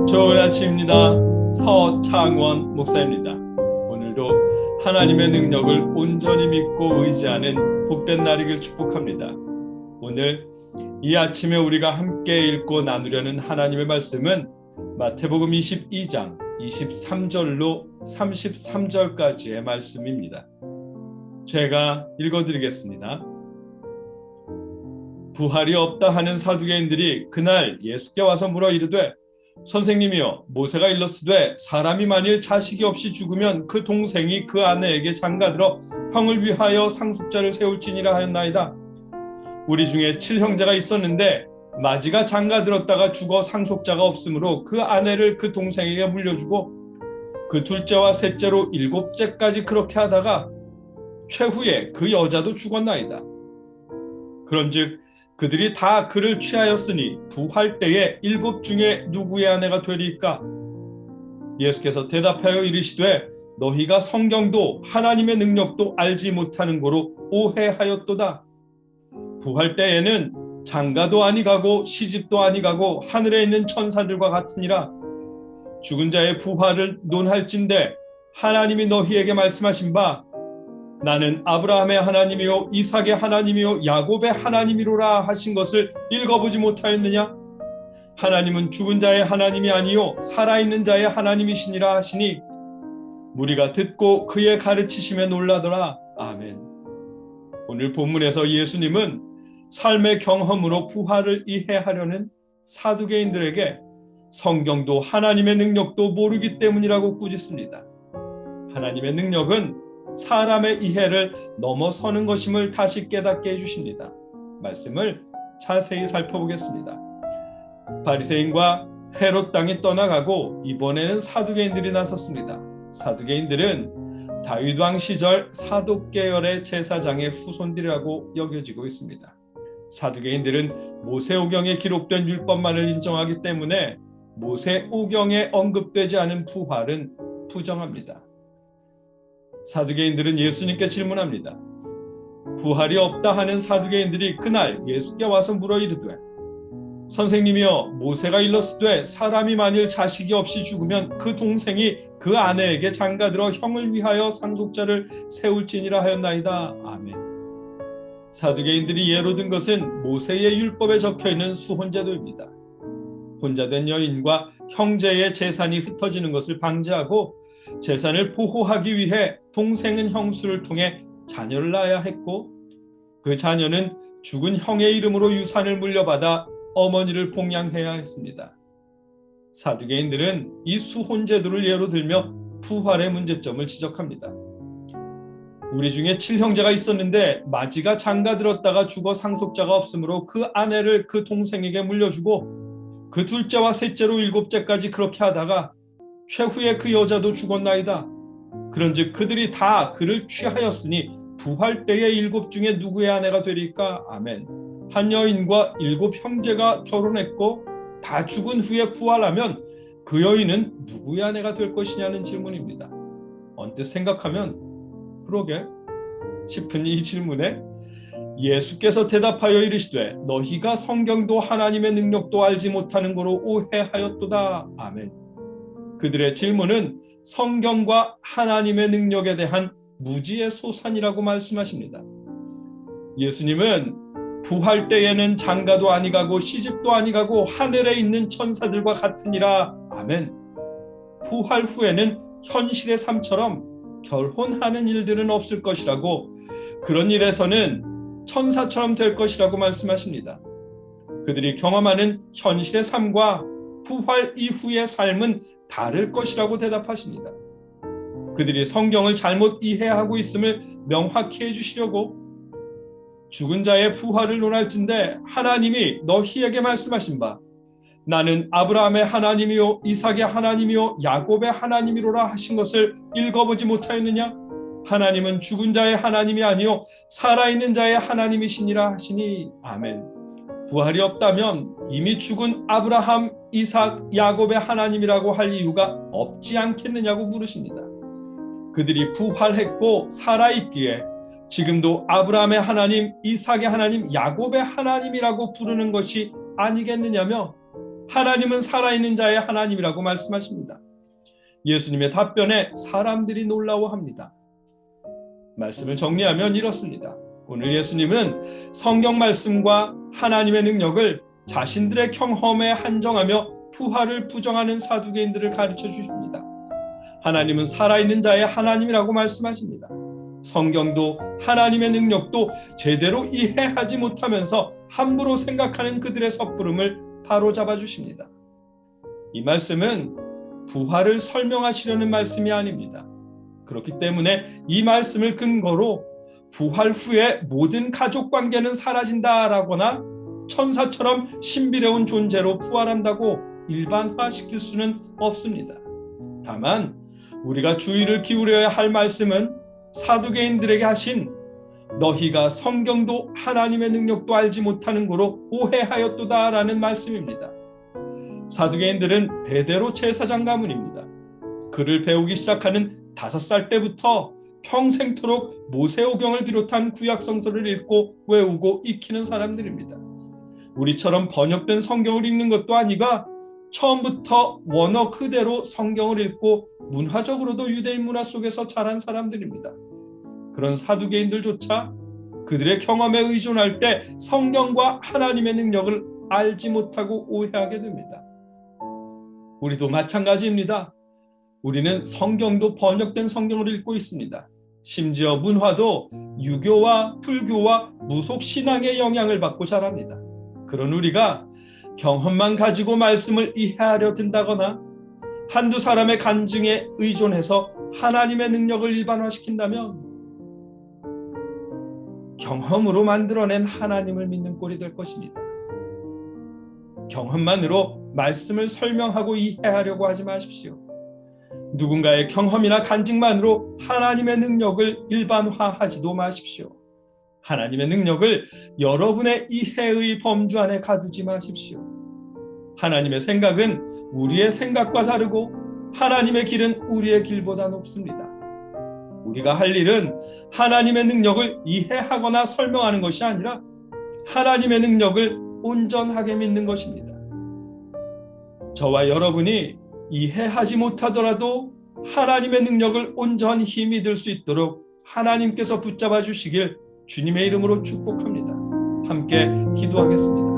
좋은 아침입니다. 서창원 목사입니다. 오늘도 하나님의 능력을 온전히 믿고 의지하는 복된 날이길 축복합니다. 오늘 이 아침에 우리가 함께 읽고 나누려는 하나님의 말씀은 마태복음 22장 23절로 33절까지의 말씀입니다. 제가 읽어드리겠습니다. 부활이 없다 하는 사두개인들이 그날 예수께 와서 물어 이르되 선생님이여, 모세가 일렀으되 사람이 만일 자식이 없이 죽으면 그 동생이 그 아내에게 장가들어 형을 위하여 상속자를 세울지니라 하였나이다. 우리 중에 7형제가 있었는데 마지가 장가들었다가 죽어 상속자가 없으므로 그 아내를 그 동생에게 물려주고 그 둘째와 셋째로 7째까지 그렇게 하다가 최후에 그 여자도 죽었나이다. 그런즉 그들이 다 그를 취하였으니 부활 때에 7 중에 누구의 아내가 되리까? 예수께서 대답하여 이르시되 너희가 성경도 하나님의 능력도 알지 못하는 고로 오해하였도다. 부활 때에는 장가도 아니가고 시집도 아니가고 하늘에 있는 천사들과 같으니라. 죽은 자의 부활을 논할진대 하나님이 너희에게 말씀하신 바 나는 아브라함의 하나님이요 이삭의 하나님이요 야곱의 하나님이로라 하신 것을 읽어보지 못하였느냐? 하나님은 죽은 자의 하나님이 아니요 살아있는 자의 하나님이시니라 하시니 무리가 듣고 그의 가르치심에 놀라더라. 아멘. 오늘 본문에서 예수님은 삶의 경험으로 부활을 이해하려는 사두개인들에게 성경도 하나님의 능력도 모르기 때문이라고 꾸짖습니다. 하나님의 능력은 사람의 이해를 넘어서는 것임을 다시 깨닫게 해주십니다. 말씀을 자세히 살펴보겠습니다. 바리새인과 헤롯 땅이 떠나가고 이번에는 사두개인들이 나섰습니다. 사두개인들은 다윗 왕 시절 사독 계열의 제사장의 후손들이라고 여겨지고 있습니다. 사두개인들은 모세오경에 기록된 율법만을 인정하기 때문에 모세오경에 언급되지 않은 부활은 부정합니다. 사두개인들은 예수님께 질문합니다. 부활이 없다 하는 사두개인들이 그날 예수께 와서 물어 이르되 선생님이여, 모세가 일렀으되 사람이 만일 자식이 없이 죽으면 그 동생이 그 아내에게 장가들어 형을 위하여 상속자를 세울지니라 하였나이다. 아멘. 사두개인들이 예로 든 것은 모세의 율법에 적혀있는 수혼제도입니다. 혼자된 여인과 형제의 재산이 흩어지는 것을 방지하고 재산을 보호하기 위해 동생은 형수를 통해 자녀를 낳아야 했고 그 자녀는 죽은 형의 이름으로 유산을 물려받아 어머니를 봉양해야 했습니다. 사두개인들은 이 수혼제도를 예로 들며 부활의 문제점을 지적합니다. 우리 중에 7형제가 있었는데 마지가 장가들었다가 죽어 상속자가 없으므로 그 아내를 그 동생에게 물려주고 그 둘째와 셋째로 7째까지 그렇게 하다가 최후에 그 여자도 죽었나이다. 그런즉 그들이 다 그를 취하였으니 부활 때에 7 중에 누구의 아내가 되리까? 아멘. 한 여인과 7 형제가 결혼했고 다 죽은 후에 부활하면 그 여인은 누구의 아내가 될 것이냐는 질문입니다. 언뜻 생각하면 그러게 싶은 이 질문에 예수께서 대답하여 이르시되 너희가 성경도 하나님의 능력도 알지 못하는 고로 오해하였도다. 아멘. 그들의 질문은 성경과 하나님의 능력에 대한 무지의 소산이라고 말씀하십니다. 예수님은 부활 때에는 장가도 아니가고 시집도 아니가고 하늘에 있는 천사들과 같으니라. 아멘. 부활 후에는 현실의 삶처럼 결혼하는 일들은 없을 것이라고, 그런 일에서는 천사처럼 될 것이라고 말씀하십니다. 그들이 경험하는 현실의 삶과 부활 이후의 삶은 다를 것이라고 대답하십니다. 그들이 성경을 잘못 이해하고 있음을 명확히 해주시려고 죽은 자의 부활을 논할진대 하나님이 너희에게 말씀하신 바 나는 아브라함의 하나님이요 이삭의 하나님이요 야곱의 하나님이로라 하신 것을 읽어보지 못하였느냐? 하나님은 죽은 자의 하나님이 아니요 살아있는 자의 하나님이시니라 하시니. 아멘. 부활이 없다면 이미 죽은 아브라함, 이삭, 야곱의 하나님이라고 할 이유가 없지 않겠느냐고 물으십니다. 그들이 부활했고 살아있기에 지금도 아브라함의 하나님, 이삭의 하나님, 야곱의 하나님이라고 부르는 것이 아니겠느냐며 하나님은 살아있는 자의 하나님이라고 말씀하십니다. 예수님의 답변에 사람들이 놀라워합니다. 말씀을 정리하면 이렇습니다. 오늘 예수님은 성경 말씀과 하나님의 능력을 자신들의 경험에 한정하며 부활을 부정하는 사두개인들을 가르쳐 주십니다. 하나님은 살아있는 자의 하나님이라고 말씀하십니다. 성경도 하나님의 능력도 제대로 이해하지 못하면서 함부로 생각하는 그들의 섣부름을 바로잡아 주십니다. 이 말씀은 부활을 설명하시려는 말씀이 아닙니다. 그렇기 때문에 이 말씀을 근거로 부활 후에 모든 가족 관계는 사라진다라거나 천사처럼 신비로운 존재로 부활한다고 일반화시킬 수는 없습니다. 다만 우리가 주의를 기울여야 할 말씀은 사두개인들에게 하신 너희가 성경도 하나님의 능력도 알지 못하는 거로 오해하였도다라는 말씀입니다. 사두개인들은 대대로 제사장 가문입니다. 글을 배우기 시작하는 5살 때부터 평생토록 모세오경을 비롯한 구약 성서를 읽고 외우고 익히는 사람들입니다. 우리처럼 번역된 성경을 읽는 것도 아니가 처음부터 원어 그대로 성경을 읽고 문화적으로도 유대인 문화 속에서 자란 사람들입니다. 그런 사두개인들조차 그들의 경험에 의존할 때 성경과 하나님의 능력을 알지 못하고 오해하게 됩니다. 우리도 마찬가지입니다. 우리는 성경도 번역된 성경을 읽고 있습니다. 심지어 문화도 유교와 불교와 무속 신앙의 영향을 받고 자랍니다. 그런 우리가 경험만 가지고 말씀을 이해하려 든다거나 한두 사람의 간증에 의존해서 하나님의 능력을 일반화시킨다면 경험으로 만들어낸 하나님을 믿는 꼴이 될 것입니다. 경험만으로 말씀을 설명하고 이해하려고 하지 마십시오. 누군가의 경험이나 간증만으로 하나님의 능력을 일반화하지도 마십시오. 하나님의 능력을 여러분의 이해의 범주 안에 가두지 마십시오. 하나님의 생각은 우리의 생각과 다르고 하나님의 길은 우리의 길보다 높습니다. 우리가 할 일은 하나님의 능력을 이해하거나 설명하는 것이 아니라 하나님의 능력을 온전하게 믿는 것입니다. 저와 여러분이 이해하지 못하더라도 하나님의 능력을 온전히 믿을 수 있도록 하나님께서 붙잡아 주시길 주님의 이름으로 축복합니다. 함께 기도하겠습니다.